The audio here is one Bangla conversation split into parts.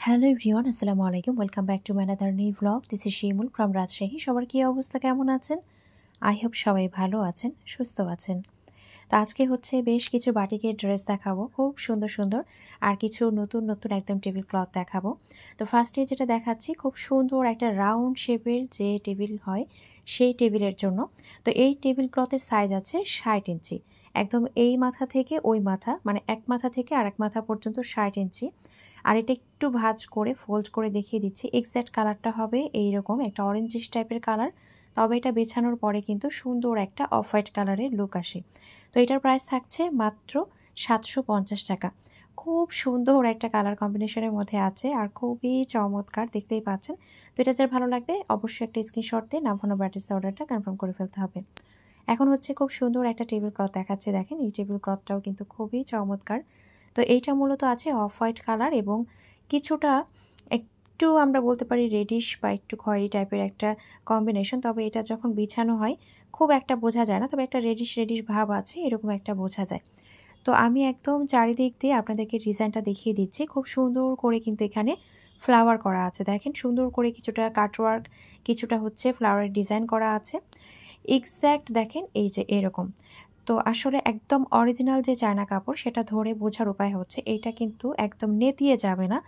হ্যালো এভরিওয়ান, আসসালামু আলাইকুম। Welcome back to my another new vlog. This is Shimul from Rajshahi. সবার কী অবস্থা, কেমন আছেন? আই হোপ সবাই ভালো আছেন, সুস্থ আছেন। তো আজকে হচ্ছে বেশ কিছু বাটিকের ড্রেস দেখাবো, খুব সুন্দর সুন্দর, আর কিছু নতুন নতুন একদম টেবিল ক্লথ দেখাবো। তো ফার্স্টে যেটা দেখাচ্ছি, খুব সুন্দর একটা রাউন্ড শেপের যে টেবিল হয় সেই টেবিলের জন্য। তো এই টেবিল ক্লথের সাইজ আছে 60 ইঞ্চি, একদম এই মাথা থেকে ওই মাথা, মানে এক মাথা থেকে আর এক মাথা পর্যন্ত 60 ইঞ্চি। আর এটা একটু ভাঁজ করে ফোল্ড করে দেখিয়ে দিচ্ছি। এক্স্যাক্ট কালারটা হবে এইরকম একটা অরেঞ্জিশ টাইপের কালার, তবে এটা বেছানোর পরে কিন্তু সুন্দর একটা অফ হোয়াইট কালারের লুক আসে। তো এটার প্রাইস থাকছে মাত্র 750 টাকা। খুব সুন্দর একটা কালার কম্বিনেশনের মধ্যে আছে আর খুবই চমৎকার, দেখতেই পাচ্ছেন। তো এটা যার ভালো লাগবে অবশ্যই একটা স্ক্রিনশট দিয়ে নাম, ফোন, অ্যাড্রেস দিয়ে অর্ডারটা কনফার্ম করে ফেলতে হবে। এখন হচ্ছে খুব সুন্দর একটা টেবিল ক্লথ দেখাচ্ছে, দেখেন এই টেবিল ক্লথটাও কিন্তু খুবই চমৎকার। তো এইটা মূলত আছে অফ হোয়াইট কালার এবং কিছুটা একটু আমরা বলতে পারি রেডিশ বা একটু খয়েরি টাইপের একটা কম্বিনেশন, তবে এটা যখন বিছানো হয় খুব একটা বোঝা যায় না, তবে একটা রেডিশ রেডিশ ভাব আছে, এরকম একটা বোঝা যায়। তো আমি একদম চারিদিক দিয়ে আপনাদেরকে ডিজাইনটা দেখিয়ে দিচ্ছি। খুব সুন্দর করে কিন্তু এখানে ফ্লাওয়ার করা আছে, দেখেন সুন্দর করে কিছুটা কাটওয়ার্ক, কিছুটা হচ্ছে ফ্লাওয়ারের ডিজাইন করা আছে। এক্স্যাক্ট দেখেন এই যে এরকম। তো আসলে একদম অরিজিনাল যে চায়না কাপড় সেটা ধরে বোঝার উপায় হচ্ছে এইটা কিন্তু একদম নেতিয়ে যাবে না,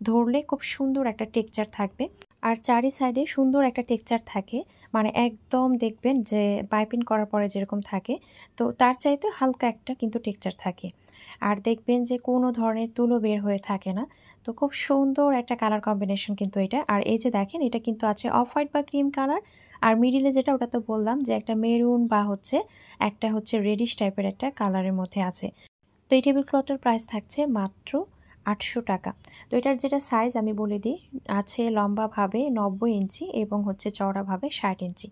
ধরলে খুব সুন্দর একটা টেক্সচার থাকবে। আর চারি সাইডে সুন্দর একটা টেক্সচার থাকে, মানে একদম দেখবেন যে পাইপিং করার পরে যেরকম থাকে, তো তার চাইতে হালকা একটা কিন্তু টেক্সচার থাকে। আর দেখবেন যে কোনো ধরনের তুলো বের হয়ে থাকে না। তো খুব সুন্দর একটা কালার কম্বিনেশন কিন্তু এটা। আর এই যে দেখেন এটা কিন্তু আছে অফ হোয়াইট বা ক্রিম কালার, আর মিডিলে যেটা ওটা তো বললাম যে একটা মেরুন বা একটা হচ্ছে রেডিশ টাইপের একটা কালারের মধ্যে আছে। তো এই টেবিল ক্লথটার প্রাইস থাকছে মাত্র 800 টাকা। তো এটার যেটা সাইজ আমি বলে দিই, আছে লম্বাভাবে 90 ইঞ্চি এবং হচ্ছে চওড়াভাবে 60 ইঞ্চি।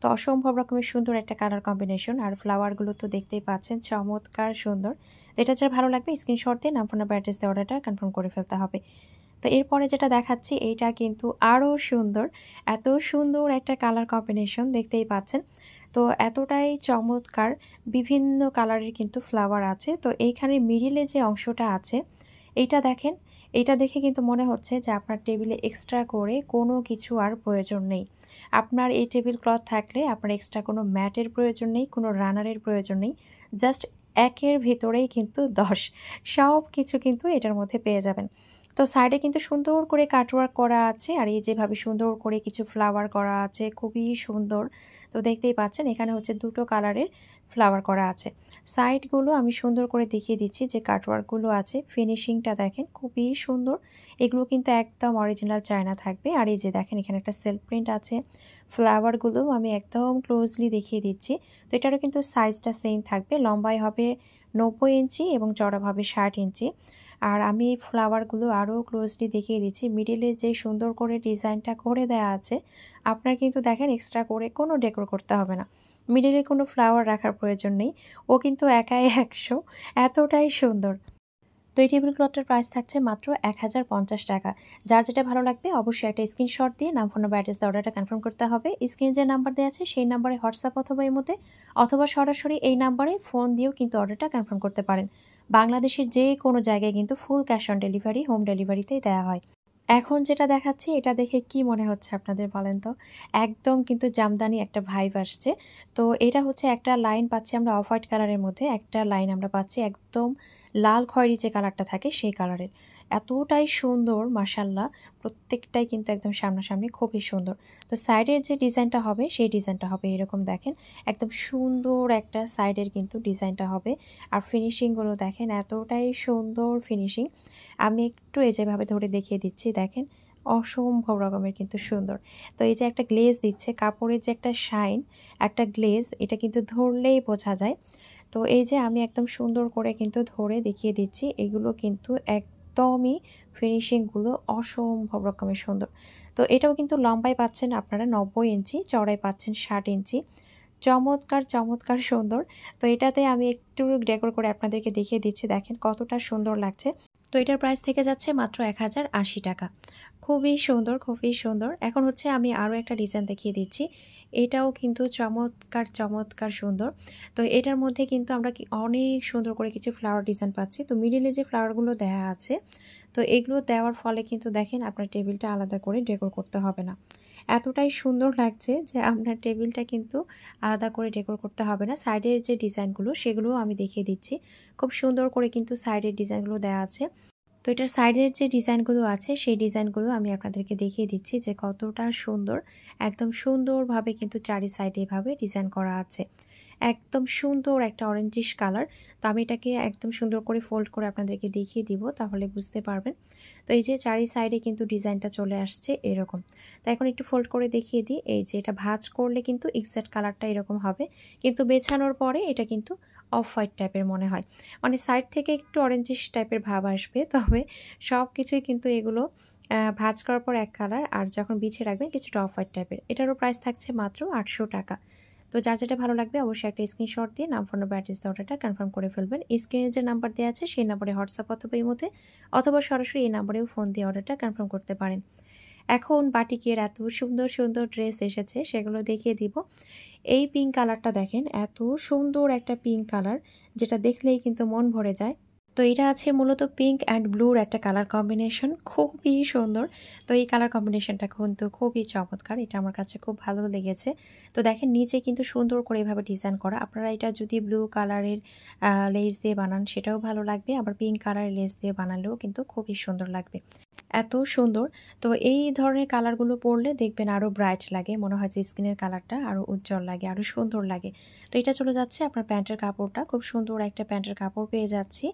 তো অসম্ভব রকমের সুন্দর একটা কালার কম্বিনেশন, আর ফ্লাওয়ারগুলো তো দেখতেই পাচ্ছেন চমৎকার সুন্দর। তো এটা যার ভালো লাগবে স্ক্রিনশট দিয়ে নাম, ফোন, অ্যাড্রেস দিয়ে অর্ডারটা কনফার্ম করে ফেলতে হবে। তো এরপরে যেটা দেখাচ্ছি এইটা কিন্তু আরও সুন্দর, এত সুন্দর একটা কালার কম্বিনেশন দেখতেই পাচ্ছেন। তো এতটাই চমৎকার, বিভিন্ন কালারের কিন্তু ফ্লাওয়ার আছে। তো এইখানে মিডিলে যে অংশটা আছে এইটা দেখেন, এইটা দেখে কিন্তু মনে হচ্ছে যে আপনার টেবিলে এক্সট্রা করে কোনো কিছু আর প্রয়োজন নেই। আপনার এই টেবিল ক্লথ থাকলে আপনার এক্সট্রা কোনো ম্যাটের প্রয়োজন নেই, কোনো রানারের প্রয়োজন নেই। জাস্ট একের ভিতরেই কিন্তু 10 সব কিছু কিন্তু এটার মধ্যে পেয়ে যাবেন। তো সাইডে কিন্তু সুন্দর করে কাটওয়ার্ক করা আছে, আর এই যেভাবে সুন্দর করে কিছু ফ্লাওয়ার করা আছে, খুবই সুন্দর। তো দেখতেই পাচ্ছেন এখানে হচ্ছে দুটো কালারের ফ্লাওয়ার করা আছে। সাইডগুলো আমি সুন্দর করে দেখিয়ে দিচ্ছি, যে কাটওয়ার্কগুলো আছে ফিনিশিংটা দেখেন খুবই সুন্দর। এগুলো কিন্তু একদম অরিজিনাল চায়না থাকবে। আর এই যে দেখেন এখানে একটা সেলফ প্রিন্ট আছে, ফ্লাওয়ারগুলো আমি একদম ক্লোজলি দেখিয়ে দিচ্ছি। তো এটারও কিন্তু সাইজটা সেম থাকবে, লম্বায় হবে 90 ইঞ্চি এবং চড়াভাবে 60 ইঞ্চি। আর আমি ফ্লাওয়ারগুলো আরও ক্লোজলি দেখিয়ে দিচ্ছি। মিডিলে যে সুন্দর করে ডিজাইনটা করে দেয়া আছে, আপনার কিন্তু দেখেন এক্সট্রা করে কোনো ডেকোর করতে হবে না, মিডিলে কোনো ফ্লাওয়ার রাখার প্রয়োজন নেই, ও কিন্তু একাই 100, এতটাই সুন্দর। তো এই টেবিল ক্লথটার প্রাইস থাকছে মাত্র 1050 টাকা। যার যেটা ভালো লাগবে অবশ্যই একটা স্ক্রিনশট দিয়ে নাম, ফোন, অ্যাড্রেস দিয়ে অর্ডারটা কনফার্ম করতে হবে। স্ক্রিনে যে নাম্বার দেওয়া আছে সেই নাম্বারে হোয়াটসঅ্যাপ অথবা ইমোতে অথবা সরাসরি এই নাম্বারে ফোন দিয়েও কিন্তু অর্ডারটা কনফার্ম করতে পারেন। বাংলাদেশের যে কোনো জায়গায় কিন্তু full cash on delivery, home ডেলিভারিতেই দেওয়া হয়। এখন যেটা দেখাচ্ছি এটা দেখে কি মনে হচ্ছে আপনাদের বলেন তো? একদম কিন্তু জামদানি একটা ভাইব আসছে। তো এটা হচ্ছে একটা লাইন পাচ্ছি আমরা অফ হোয়াইট কালারের মধ্যে, একটা লাইন আমরা পাচ্ছি একদম লাল খয়েরি যে কালারটা থাকে সেই কালারের। এতটাই সুন্দর মাশাআল্লাহ, প্রত্যেকটাই কিন্তু একদম সামনাসামনি খুবই সুন্দর। তো সাইডের যে ডিজাইনটা হবে সেই ডিজাইনটা হবে এরকম, দেখেন একদম সুন্দর একটা সাইডের কিন্তু ডিজাইনটা হবে। আর ফিনিশিংগুলো দেখেন এতটাই সুন্দর ফিনিশিং। আমি একটু এই যেভাবে ধরে দেখিয়ে দিচ্ছি, দেখেন অসম্ভব রকমের কিন্তু সুন্দর। তো এই যে একটা গ্লেজ দিচ্ছে, কাপড়ের যে একটা শাইন, একটা গ্লেজ, এটা কিন্তু ধরলেই বোঝা যায়। তো এই যে আমি একদম সুন্দর করে কিন্তু ধরে দেখিয়ে দিচ্ছি, এগুলো কিন্তু একদমই ফিনিশিংগুলো অসম্ভব রকমের সুন্দর। তো এটাও কিন্তু লম্বায় পাচ্ছেন আপনারা 90 ইঞ্চি, চওড়ায় পাচ্ছেন 60 ইঞ্চি। চমৎকার চমৎকার সুন্দর। তো এটাতে আমি একটু ডেকোর করে আপনাদেরকে দেখিয়ে দিচ্ছি, দেখেন কতটা সুন্দর লাগছে। তো এটার প্রাইস থেকে যাচ্ছে মাত্র 1080 টাকা। খুবই সুন্দর, খুবই সুন্দর। এখন হচ্ছে আমি আরও একটা ডিজাইন দেখিয়ে দিচ্ছি, এটাও কিন্তু চমৎকার চমৎকার সুন্দর। তো এটার মধ্যে কিন্তু আমরা অনেক সুন্দর করে কিছু ফ্লাওয়ার ডিজাইন পাচ্ছি। তো মিডিলে যে ফ্লাওয়ারগুলো দেওয়া আছে, তো এগুলো দেওয়ার ফলে কিন্তু দেখেন আপনার টেবিলটা আলাদা করে ডেকোর করতে হবে না। এতটাই সুন্দর লাগছে যে আপনার টেবিলটা কিন্তু আলাদা করে ডেকোর করতে হবে না। সাইডের যে ডিজাইনগুলো সেগুলোও আমি দেখিয়ে দিচ্ছি। খুব সুন্দর করে কিন্তু সাইডের ডিজাইনগুলো দেওয়া আছে। তো এটার সাইডের যে ডিজাইনগুলো আছে সেই ডিজাইনগুলো আমি আপনাদেরকে দেখিয়ে দিচ্ছি যে কতটা সুন্দর। একদম সুন্দরভাবে কিন্তু চারি সাইডে এভাবে ডিজাইন করা আছে। একদম সুন্দর একটা অরেঞ্জিশ কালার। তো আমি এটাকে একদম সুন্দর করে ফোল্ড করে আপনাদেরকে দেখিয়ে দিব, তাহলে বুঝতে পারবেন। তো এই যে চারি সাইডে কিন্তু ডিজাইনটা চলে আসছে এরকম। তো এখন একটু ফোল্ড করে দেখিয়ে দিই। এই যে এটা ভাঁজ করলে কিন্তু এক্সাক্ট কালারটা এরকম হবে, কিন্তু বেছানোর পরে এটা কিন্তু অফ হোয়াইট টাইপের মনে হয়, মানে সাইড থেকে একটু অরেঞ্জিশ টাইপের ভাব আসবে। তবে সব কিছুই কিন্তু এগুলো ভাঁজ করার পর এক কালার, আর যখন বিছিয়ে রাখবেন কিছুটা অফ হোয়াইট টাইপের। এটারও প্রাইস থাকছে মাত্র 800 টাকা। তো যার যেটা ভালো লাগবে অবশ্যই একটা স্ক্রিনশট দিয়ে নাম, ফোন নাম্বার, অ্যাড্রেস অর্ডারটা কনফার্ম করে ফেলবেন। স্ক্রিনে যে নাম্বার দেওয়া আছে সেই নাম্বারে হোয়াটসঅ্যাপ অথবা ইমোতে অথবা সরাসরি এই নাম্বারেও ফোন দিয়ে অর্ডারটা কনফার্ম করতে পারেন। এখন বাটিকের এত সুন্দর সুন্দর ড্রেস এসেছে, সেগুলো দেখিয়ে দিব। এই পিঙ্ক কালারটা দেখেন, এত সুন্দর একটা পিঙ্ক কালার, যেটা দেখলেই কিন্তু মন ভরে যায়। তো এটা আছে মূলত পিঙ্ক অ্যান্ড ব্লুর একটা কালার কম্বিনেশন, খুবই সুন্দর। তো এই কালার কম্বিনেশনটা কিন্তু খুবই চমৎকার, এটা আমার কাছে খুব ভালো লেগেছে। তো দেখেন নিচে কিন্তু সুন্দর করে এভাবে ডিজাইন করা। আপনারা এটা যদি ব্লু কালারের লেস দিয়ে বানান সেটাও ভালো লাগবে, আবার পিঙ্ক কালারের লেস দিয়ে বানালেও কিন্তু খুবই সুন্দর লাগবে। এত সুন্দর। তো এই ধরনের কালারগুলো পরলে দেখবেন আরও ব্রাইট লাগে, মনে হয় যে স্কিনের কালারটা আরও উজ্জ্বল লাগে, আরও সুন্দর লাগে। তো এটা চলে যাচ্ছে আপনার প্যান্টের কাপড়টা, খুব সুন্দর একটা প্যান্টের কাপড় পেয়ে যাচ্ছি।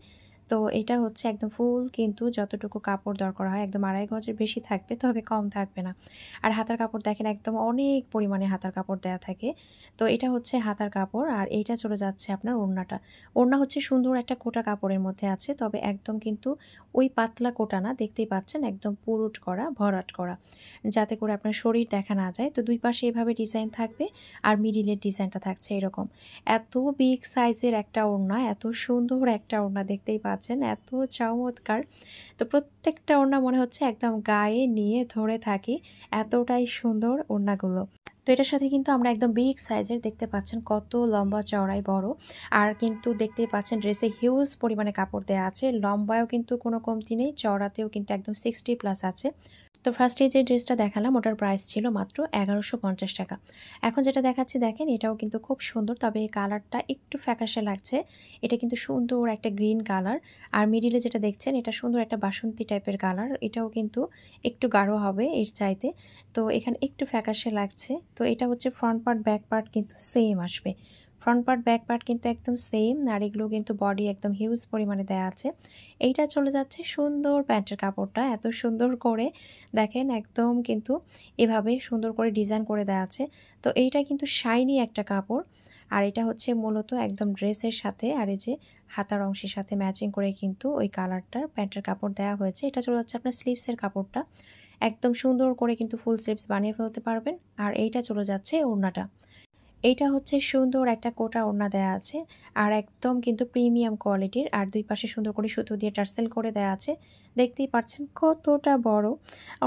তো এটা হচ্ছে একদম ফুল, কিন্তু যতটুকু কাপড় দরকার হয় একদম 2.5 গজের বেশি থাকবে, তবে কম থাকবে না। আর হাতার কাপড় দেখেন একদম অনেক পরিমাণে হাতার কাপড় দেওয়া থাকে। তো এটা হচ্ছে হাতার কাপড়, আর এইটা চলে যাচ্ছে আপনার ওড়নাটা। ওড়না হচ্ছে সুন্দর একটা কোটা কাপড়ের মধ্যে আছে, তবে একদম কিন্তু ওই পাতলা কোটা না, দেখতেই পাচ্ছেন একদম পুরুট করা, ভরাট করা, যাতে করে আপনার শরীর দেখা না যায়। তো দুই পাশে এভাবে ডিজাইন থাকবে, আর মিডিলের ডিজাইনটা থাকছে এরকম। এত বিগ সাইজের একটা ওড়না, এত সুন্দর একটা ওড়না, দেখতেই পাচ্ছেন এত চমৎকার। তো প্রত্যেকটা ওড়না মনে হচ্ছে একদম গায়ে নিয়ে ধরে থাকি, এতটাই সুন্দর ওড়নাগুলো। তো এটার সাথে কিন্তু আমরা একদম বিগ সাইজের, দেখতে পাচ্ছেন কত লম্বা চওড়াই বড়, আর কিন্তু দেখতেই পাচ্ছেন ড্রেসে হিউজ পরিমাণে কাপড় দেওয়া আছে। লম্বায়ও কিন্তু কোনো কমতি নেই, চওড়াতেও কিন্তু একদম 60+ আছে। তো ফার্স্টে যে ড্রেসটা দেখালাম ওটার প্রাইস ছিল মাত্র 1150 টাকা। এখন যেটা দেখাচ্ছি দেখেন, এটাও কিন্তু খুব সুন্দর, তবে এই কালারটা একটু ফ্যাকাশে লাগছে। এটা কিন্তু সুন্দর একটা গ্রিন কালার, আর মিডিলে যেটা দেখছেন এটা সুন্দর একটা বাসন্তী টাইপের কালার, এটাও কিন্তু একটু গাঢ় হবে এর চাইতে। তো এখানে একটু ফ্যাকাশে লাগছে। তো এটা হচ্ছে ফ্রন্ট পার্ট, ব্যাক পার্ট কিন্তু সেম আসবে। ফ্রন্ট পার্ট ব্যাক পার্ট কিন্তু একদম সেম, আর এগুলো কিন্তু বডি একদম হিউজ পরিমাণে দেওয়া আছে। এইটা চলে যাচ্ছে সুন্দর প্যান্টের কাপড়টা, এত সুন্দর করে দেখেন একদম কিন্তু এভাবে সুন্দর করে ডিজাইন করে দেওয়া আছে। তো এইটা কিন্তু শাইনি একটা কাপড়, আর এটা হচ্ছে মূলত একদম ড্রেসের সাথে আর এই যে হাতার অংশের সাথে ম্যাচিং করে কিন্তু ওই কালারটার প্যান্টের কাপড় দেওয়া হয়েছে। এটা চলে যাচ্ছে আপনার স্লিভসের কাপড়টা, একদম সুন্দর করে কিন্তু ফুল স্লিভস বানিয়ে ফেলতে পারবেন। আর এইটা চলে যাচ্ছে ওড়নাটা, এইটা হচ্ছে সুন্দর একটা কোটা ওড়না দেয়া আছে, আর একদম কিন্তু প্রিমিয়াম কোয়ালিটির, আর দুই পাশে সুন্দর করে সুতো দিয়ে টার্সেল করে দেয়া আছে। দেখতেই পাচ্ছেন কতটা বড়,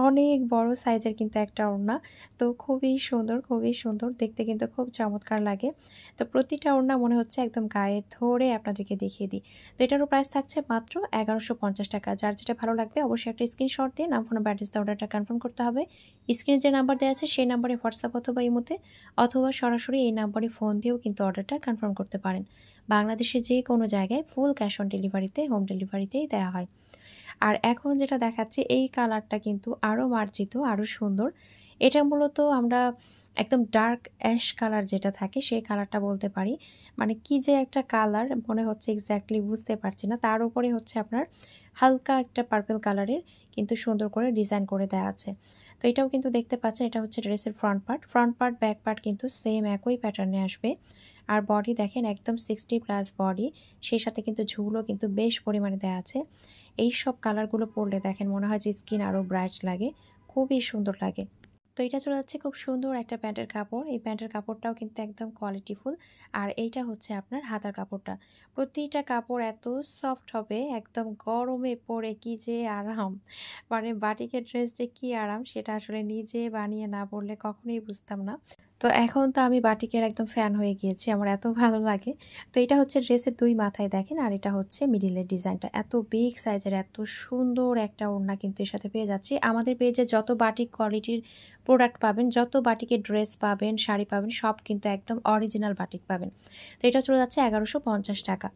অনেক বড় সাইজের কিন্তু একটা ওড়না। তো খুবই সুন্দর, খুবই সুন্দর দেখতে, কিন্তু খুব চমৎকার লাগে। তো প্রতিটা ওড়না মনে হচ্ছে একদম গায়ে ধরে আপনাদেরকে দেখিয়ে দিই। তো এটারও প্রাইস থাকছে মাত্র 1150 টাকা। যার যেটা ভালো লাগবে অবশ্যই একটা স্ক্রিনশট দিয়ে নাম, ফোন নাম্বার, অ্যাড্রেস অর্ডারটা কনফার্ম করতে হবে। স্ক্রিনে যে নাম্বার দেওয়া আছে সেই নাম্বারে হোয়াটসঅ্যাপ অথবা ইমোতে অথবা সরাসরি এই নাম্বারে ফোন দিয়েও কিন্তু অর্ডারটা কনফার্ম করতে পারেন। বাংলাদেশের যে কোনো জায়গায় ফুল ক্যাশ অন ডেলিভারিতে, হোম ডেলিভারিতেই দেওয়া হয়। আর এখন যেটা দেখাচ্ছি এই কালারটা কিন্তু আরও মার্জিত, আরও সুন্দর। এটা মূলত আমরা একদম ডার্ক অ্যাশ কালার যেটা থাকে সেই কালারটা বলতে পারি। মানে কি যে একটা কালার মনে হচ্ছে এক্স্যাক্টলি বুঝতে পারছি না। তার উপরে হচ্ছে আপনার হালকা একটা পার্পল কালারের কিন্তু সুন্দর করে ডিজাইন করে দেওয়া আছে। তো এটাও কিন্তু দেখতে পাচ্ছেন, এটা হচ্ছে ড্রেসের ফ্রন্ট পার্ট, ব্যাক পার্ট কিন্তু সেম একই প্যাটার্নে আসবে। আর বডি দেখেন একদম 60+ বডি, সেই সাথে কিন্তু ঝুলও কিন্তু বেশ পরিমাণে দেওয়া আছে। এই সব কালারগুলো পরলে দেখেন মনে হয় যে স্কিন আরও ব্রাইট লাগে, খুবই সুন্দর লাগে। তো এটা চলে যাচ্ছে খুব সুন্দর একটা প্যান্টের কাপড়, এই প্যান্টের কাপড়টাও কিন্তু একদম কোয়ালিটিফুল। আর এইটা হচ্ছে আপনার হাতার কাপড়টা, প্রতিটা কাপড় এত সফট হবে, একদম গরমে পরে কি যে আরাম। মানে বাটিকের ড্রেস যে কি আরাম সেটা আসলে নিজে বানিয়ে না পরলে কখনোই বুঝতাম না। তো এখন তো আমি বাটিকের একদম ফ্যান হয়ে গিয়েছি, আমার এত ভালো লাগে। তো এটা হচ্ছে ড্রেসের 2 মাথায় দেখেন, আর এটা হচ্ছে মিডিলের ডিজাইনটা। এত বিগ সাইজের এত সুন্দর একটা ওড়না কিন্তু এর সাথে পেয়ে যাচ্ছি। আমাদের পেজে যত বাটিক কোয়ালিটির প্রোডাক্ট পাবেন, যত বাটিকের ড্রেস পাবেন, শাড়ি পাবেন, সব কিন্তু একদম অরিজিনাল বাটিক পাবেন। তো এটা চলে যাচ্ছে 1150 টাকা।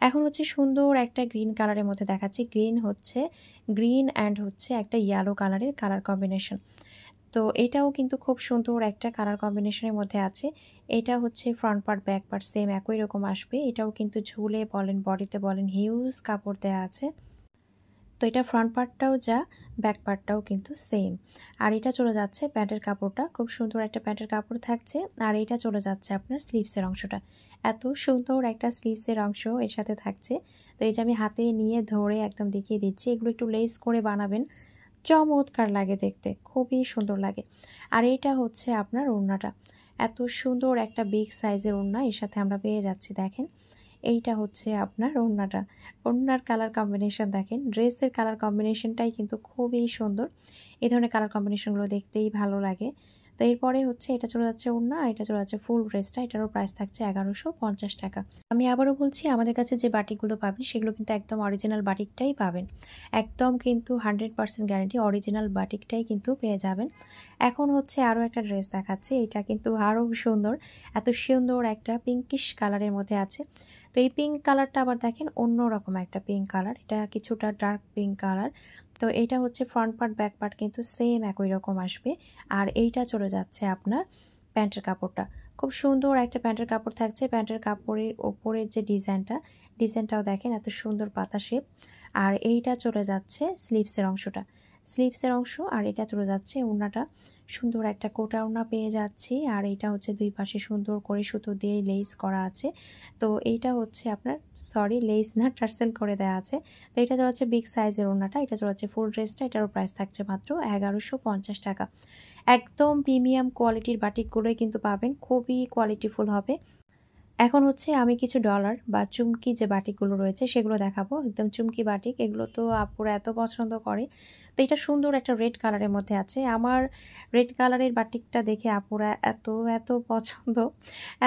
এখন হচ্ছে সুন্দর একটা গ্রিন কালারের মধ্যে দেখাচ্ছি। গ্রিন অ্যান্ড হচ্ছে একটা ইয়েলো কালারের কালার কম্বিনেশন। তো এটাও কিন্তু খুব সুন্দর একটা কালার কম্বিনেশনের মধ্যে আছে। এটা হচ্ছে front part back part same একই রকম আসবে। এটাও কিন্তু ঝুলে বলেন বডিতে বলেন হিউজ কাপড় দেওয়া আছে। তো এটা ফ্রন্ট পার্টটাও যা, ব্যাক পার্টটাও কিন্তু সেম। আর এটা চলে যাচ্ছে প্যান্টের কাপড়টা, খুব সুন্দর একটা প্যান্টের কাপড় থাকছে। আর এটা চলে যাচ্ছে আপনার স্লিভসের অংশটা, এত সুন্দর একটা স্লিভসের অংশ এর সাথে থাকছে। তো এই যে আমি হাতে নিয়ে ধরে একদম দেখিয়ে দিচ্ছি, এগুলো একটু লেস করে বানাবেন, চমৎকার লাগে দেখতে, খুবই সুন্দর লাগে। আর এটা হচ্ছে আপনার ওড়নাটা, এত সুন্দর একটা বিগ সাইজের ওড়না এর সাথে আমরা পেয়ে যাচ্ছি। দেখেন এইটা হচ্ছে আপনার ওড়নাটা, ওড়নার কালার কম্বিনেশন দেখেন, ড্রেসের কালার কম্বিনেশনটাই কিন্তু খুবই সুন্দর। এই ধরনের কালার কম্বিনেশনগুলো দেখতেই ভালো লাগে। তো এরপরে হচ্ছে এটা চলে যাচ্ছে ওড়না, আর এটা চলে যাচ্ছে ফুল ড্রেসটা। এটারও প্রাইস থাকছে 1150 টাকা। আমি আবারও বলছি, আমাদের কাছে যে বাটিকগুলো পাবেন সেগুলো কিন্তু একদম অরিজিনাল বাটিকটাই পাবেন, একদম কিন্তু 100% গ্যারান্টি অরিজিনাল বাটিকটাই কিন্তু পেয়ে যাবেন। এখন হচ্ছে আরও একটা ড্রেস দেখাচ্ছি, এটা কিন্তু আরও সুন্দর, এত সুন্দর একটা পিঙ্কিশ কালারের মধ্যে আছে। তো এই পিঙ্ক কালারটা আবার দেখেন অন্যরকম একটা পিঙ্ক কালার, এটা কিছুটা ডার্ক পিঙ্ক কালার। তো এটা হচ্ছে ফ্রন্ট পার্ট ব্যাক পার্ট কিন্তু সেম একই রকম আসবে। আর এইটা চলে যাচ্ছে আপনার প্যান্টের কাপড়টা, খুব সুন্দর একটা প্যান্টের কাপড় থাকছে। প্যান্টের কাপড়ের ওপরের যে ডিজাইনটাও দেখেন এত সুন্দর পাতা শেপ। আর এইটা চলে যাচ্ছে স্লিভসের অংশ, আর এটা চলে যাচ্ছে ওড়নাটা, সুন্দর একটা কোটা ওড়না পেয়ে যাচ্ছি। আর এইটা হচ্ছে দুই পাশে সুন্দর করে সুতো দিয়ে লেস করা আছে। তো এইটা হচ্ছে আপনার লেস না, টার্সেল করে দেওয়া আছে। তো এটা চলে যাচ্ছে বিগ সাইজের ওড়নাটা, এটা চলে যাচ্ছে ফুল ড্রেসটা। এটারও প্রাইস থাকছে মাত্র 1150 টাকা। একদম প্রিমিয়াম কোয়ালিটির বাটিকগুলোই কিন্তু পাবেন, খুবই কোয়ালিটিফুল হবে। এখন হচ্ছে আমি কিছু ডলার বা চুমকি যে বাটিকগুলো রয়েছে সেগুলো দেখাবো, একদম চুমকি বাটিক। এগুলো তো আপুরা এত পছন্দ করে। তো এটা সুন্দর একটা রেড কালারের মধ্যে আছে। আমার রেড কালারের বাটিকটা দেখে আপুরা এত এত পছন্দ,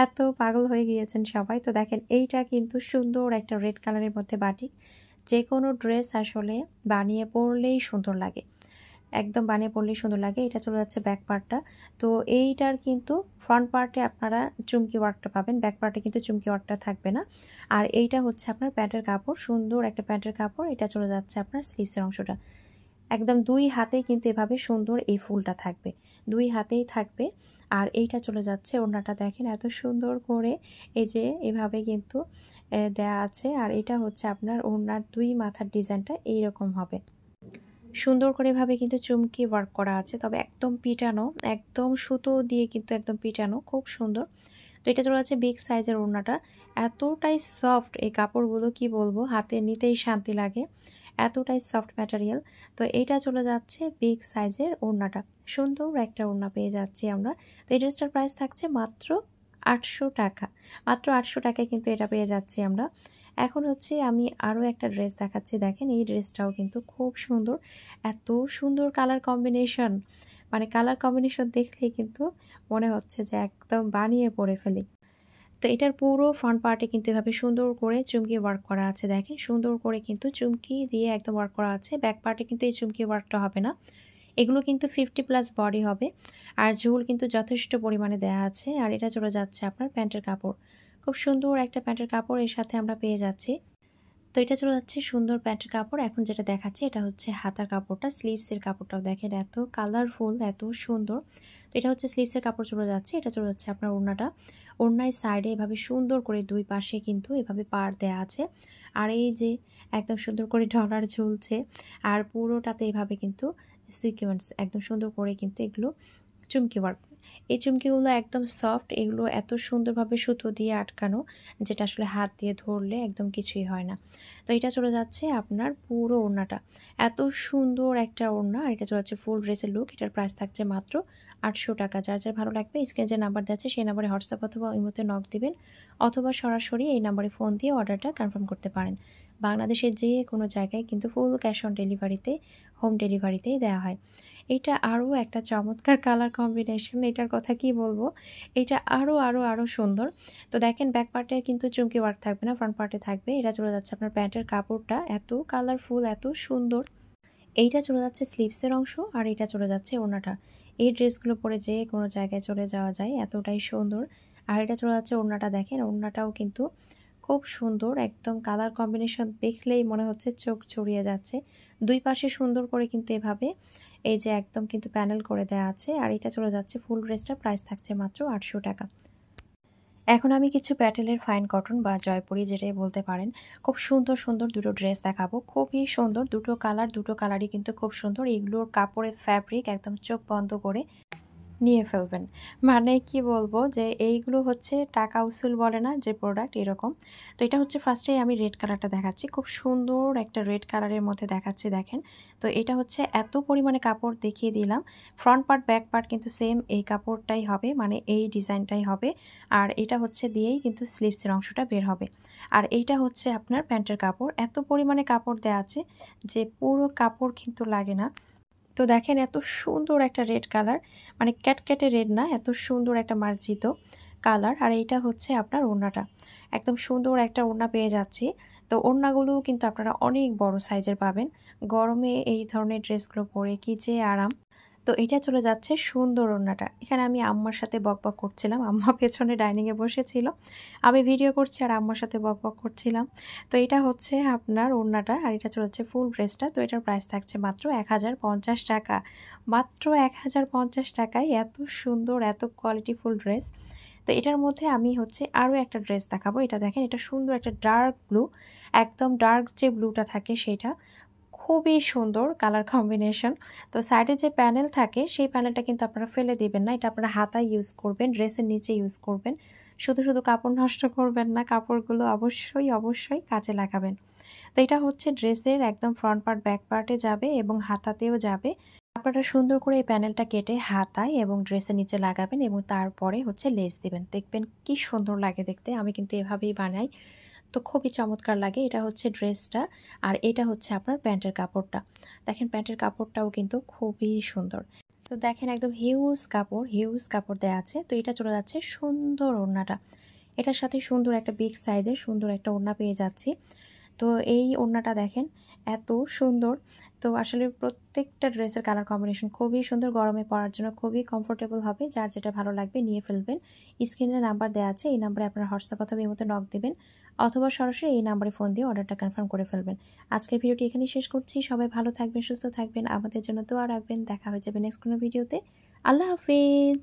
এত পাগল হয়ে গিয়েছেন সবাই। তো দেখেন এইটা কিন্তু সুন্দর একটা রেড কালারের মধ্যে বাটিক, যে কোনো ড্রেস আসলে বানিয়ে পরলেই সুন্দর লাগে, একদম বানিয়ে পরলেই সুন্দর লাগে। এটা চলে যাচ্ছে ব্যাক পার্টটা। তো এইটার কিন্তু ফ্রন্ট পার্টে আপনারা চুমকি ওয়ার্কটা পাবেন, ব্যাক পার্টে কিন্তু চুমকি ওয়ার্কটা থাকবে না। আর এইটা হচ্ছে আপনার প্যান্টের কাপড়, সুন্দর একটা প্যান্টের কাপড়। এটা চলে যাচ্ছে আপনার স্লিভসের অংশটা, একদম দুই হাতেই কিন্তু এভাবে সুন্দর এই ফুলটা থাকবে, দুই হাতেই থাকবে। আর এইটা চলে যাচ্ছে ওড়নাটা, দেখেন এত সুন্দর করে এই যে এভাবে কিন্তু দেয়া আছে। আর এটা হচ্ছে আপনার ওড়নার দুই মাথার ডিজাইনটা এইরকম হবে, সুন্দর করে ভাবে কিন্তু চুমকি ওয়ার্ক করা আছে, তবে একদম পিটানো, একদম সুতো দিয়ে কিন্তু একদম পিটানো, খুব সুন্দর। তো এটা চলে যাচ্ছে বিগ সাইজের ওড়নাটা, এতটাই সফট এই কাপড়গুলো, কি বলবো, হাতে নিতেই শান্তি লাগে, এতটাই সফট ম্যাটেরিয়াল। তো এইটা চলে যাচ্ছে বিগ সাইজের ওড়নাটা, সুন্দর একটা ওড়না পেয়ে যাচ্ছি আমরা। তো এই ড্রেসটার প্রাইস থাকছে মাত্র 800 টাকা, মাত্র 800 টাকায় কিন্তু এটা পেয়ে যাচ্ছি আমরা। এখন হচ্ছে আমি আরও একটা ড্রেস দেখাচ্ছি, দেখেন এই ড্রেসটাও কিন্তু খুব সুন্দর, এত সুন্দর কালার কম্বিনেশন, মানে কালার কম্বিনেশন দেখলেই কিন্তু মনে হচ্ছে যে একদম বানিয়ে পরে ফেলি। তো এটার পুরো ফ্রন্ট পার্টে কিন্তু এভাবে সুন্দর করে চুমকি ওয়ার্ক করা আছে, দেখেন সুন্দর করে কিন্তু চুমকি দিয়ে একদম ওয়ার্ক করা আছে। ব্যাক পার্টে কিন্তু এই চুমকি ওয়ার্কটা হবে না, এগুলো কিন্তু 50+ বডি হবে। আর ঝুল কিন্তু যথেষ্ট পরিমাণে দেয়া আছে। আর এটা চলে যাচ্ছে আপনার প্যান্টের কাপড়, খুব সুন্দর একটা প্যান্টের কাপড় এর সাথে আমরা পেয়ে যাচ্ছি। তো এটা চলে যাচ্ছে সুন্দর প্যান্টের কাপড়। এখন যেটা দেখাচ্ছি এটা হচ্ছে হাতার কাপড়টা, স্লিভসের কাপড়টাও দেখেন এত কালারফুল, এত সুন্দর। তো এটা হচ্ছে স্লিভসের কাপড় চলে যাচ্ছে। এটা চলে যাচ্ছে আপনার ওড়নাটা, ওড়নায় সাইডে এভাবে সুন্দর করে দুই পাশে কিন্তু এভাবে পাড় দেওয়া আছে। আর এই যে একদম সুন্দর করে ডলার ঝুলছে, আর পুরোটাতে এভাবে কিন্তু সিকোয়েন্স একদম সুন্দর করে কিন্তু এগুলো চুমকি ওয়ার্ক। এই চুমকিগুলো একদম সফট, এগুলো এত সুন্দরভাবে সুতো দিয়ে আটকানো, যেটা আসলে হাত দিয়ে ধরলে একদম কিছুই হয় না। তো এটা চলে যাচ্ছে আপনার পুরো ওড়নাটা, এত সুন্দর একটা ওড়না। আর এটা চলে যাচ্ছে ফুল ড্রেসের লুক। এটার প্রাইস থাকছে মাত্র 800 টাকা। যার যার ভালো লাগবে স্ক্রিনে যে নাম্বার দেওয়া আছে সেই নাম্বারে হোয়াটসঅ্যাপ অথবা ইমোতে নক দিবেন, অথবা সরাসরি এই নাম্বারে ফোন দিয়ে অর্ডারটা কনফার্ম করতে পারেন। বাংলাদেশের যে কোনো জায়গায় কিন্তু ফুল ক্যাশ অন ডেলিভারিতে, হোম ডেলিভারিতেই দেওয়া হয়। এটা আরও একটা চমৎকার কালার কম্বিনেশন, এটার কথা কি বলবো, এটা আরও সুন্দর। তো দেখেন ব্যাক পার্টে কিন্তু চুমকি ওয়ার্ক থাকবে না, ফ্রন্ট পার্টে থাকবে। এটা চলে যাচ্ছে আপনার প্যান্টের কাপড়টা, এত কালারফুল, এত সুন্দর। এইটা চলে যাচ্ছে স্লিভসের অংশ, আর এটা চলে যাচ্ছে ওড়নাটা। এই ড্রেসগুলো পরে যে কোনো জায়গায় চলে যাওয়া যায়, এতটাই সুন্দর। আর এটা চলে যাচ্ছে ওড়নাটা, দেখেন ওড়নাটাও কিন্তু খুব সুন্দর, একদম কালার কম্বিনেশন দেখলেই মনে হচ্ছে চোখ জুড়িয়ে যাচ্ছে। দুই পাশে সুন্দর করে কিন্তু এভাবে এই যে একদম কিন্তু প্যানেল করে দেওয়া আছে। আর এটা চলে যাচ্ছে ফুল ড্রেসটা, প্রাইস থাকছে মাত্র 800 টাকা। এখন আমি কিছু প্যাটেলের ফাইন কটন বা জয়পুরি যেটাই বলতে পারেন, খুব সুন্দর দুটো ড্রেস দেখাবো। খুবই সুন্দর, দুটো কালারই কিন্তু খুব সুন্দর। এগুলোর কাপড়ের ফ্যাব্রিক একদম চোখ বন্ধ করে নিয়ে ফেলবেন। মানে কি বলবো, যে এইগুলো হচ্ছে টাকা উসুল বলে না যে প্রোডাক্ট, এরকম। তো এটা হচ্ছে ফার্স্টেই আমি রেড কালারটা দেখাচ্ছি, খুব সুন্দর একটা রেড কালারের মধ্যে দেখাচ্ছি, দেখেন। তো এটা হচ্ছে এত পরিমাণে কাপড় দেখিয়ে দিলাম। ফ্রন্ট পার্ট ব্যাক পার্ট কিন্তু সেম এই কাপড়টাই হবে, মানে এই ডিজাইনটাই হবে। আর এটা হচ্ছে দিয়েই কিন্তু স্লিভসের অংশটা বের হবে। আর এইটা হচ্ছে আপনার প্যান্টের কাপড়, এত পরিমাণে কাপড় দেওয়া আছে যে পুরো কাপড় কিন্তু লাগে না। তো দেখেন এত সুন্দর একটা রেড কালার, মানে ক্যাটক্যাটে রেড না, এত সুন্দর একটা মার্জিত কালার। আর এইটা হচ্ছে আপনার ওড়নাটা, একদম সুন্দর একটা ওড়না পেয়ে যাচ্ছি। তো ওড়নাগুলোও কিন্তু আপনারা অনেক বড় সাইজের পাবেন। গরমে এই ধরনের ড্রেসগুলো পরে কি যে আরাম। তো এটা চলে যাচ্ছে সুন্দর ওড়নাটা। এখানে আমি আম্মার সাথে বকবক করছিলাম, আম্মা পেছনে ডাইনিংয়ে বসেছিল, আমি ভিডিও করছি আর আম্মার সাথে বকবক করছিলাম। তো এটা হচ্ছে আপনার ওড়নাটা, আর এটা চলে যাচ্ছে ফুল ড্রেসটা। তো এটার প্রাইস থাকছে মাত্র 1050 টাকা। মাত্র 1050 টাকায় এত সুন্দর, এত কোয়ালিটিফুল ড্রেস। তো এটার মধ্যে আমি হচ্ছে আরও একটা ড্রেস দেখাবো। এটা দেখেন, এটা সুন্দর একটা ডার্ক ব্লু, একদম ডার্ক যে ব্লুটা থাকে সেটা, খুবই সুন্দর কালার কম্বিনেশন। তো সাইডে যে প্যানেল থাকে সেই প্যানেলটা কিন্তু আপনারা ফেলে দিবেন না, এটা আপনারা হাতায় ইউজ করবেন, ড্রেসের নিচে ইউজ করবেন। শুধু কাপড় নষ্ট করবেন না, কাপড়গুলো অবশ্যই কাজে লাগাবেন। তো এটা হচ্ছে ড্রেসের একদম ফ্রন্ট পার্ট ব্যাক পার্টে যাবে এবং হাতাতেও যাবে। আপনারা সুন্দর করে এই প্যানেলটা কেটে হাতায় এবং ড্রেসের নিচে লাগাবেন এবং তারপরে হচ্ছে লেস দিবেন, দেখবেন কি সুন্দর লাগে দেখতে। আমি কিন্তু এভাবেই বানাই, তো খুবই চমৎকার লাগে। এটা হচ্ছে ড্রেসটা, আর এটা হচ্ছে আপনার প্যান্টের কাপড়টা। দেখেন প্যান্টের কাপড়টাও কিন্তু খুবই সুন্দর। তো দেখেন একদম হিউজ কাপড় দেওয়া আছে। তো এটা চলে যাচ্ছে সুন্দর ওড়নাটা, এটার সাথে সুন্দর একটা বিগ সাইজের সুন্দর একটা ওড়না পেয়ে যাচ্ছি। তো এই ওড়নাটা দেখেন এত সুন্দর। তো আসলে প্রত্যেকটা ড্রেসের কালার কম্বিনেশন খুবই সুন্দর, গরমে পরার জন্য খুবই কমফোর্টেবল হবে। যার যেটা ভালো লাগবে নিয়ে ফেলবেন। স্ক্রিনে নাম্বার দেওয়া আছে, এই নাম্বারে আপনারা হোয়াটসঅ্যাপ অথবা ইমোতে নক দিবেন, অথবা সরাসরি এই নাম্বারে ফোন দিয়ে অর্ডারটা কনফার্ম করে ফেলবেন। আজকের ভিডিওটি এখানেই শেষ করছি। সবাই ভালো থাকবেন, সুস্থ থাকবেন, আমাদের জন্য দোয়া রাখবেন। দেখা হয়ে যাবে নেক্সট কোনো ভিডিওতে। আল্লাহ হাফিজ।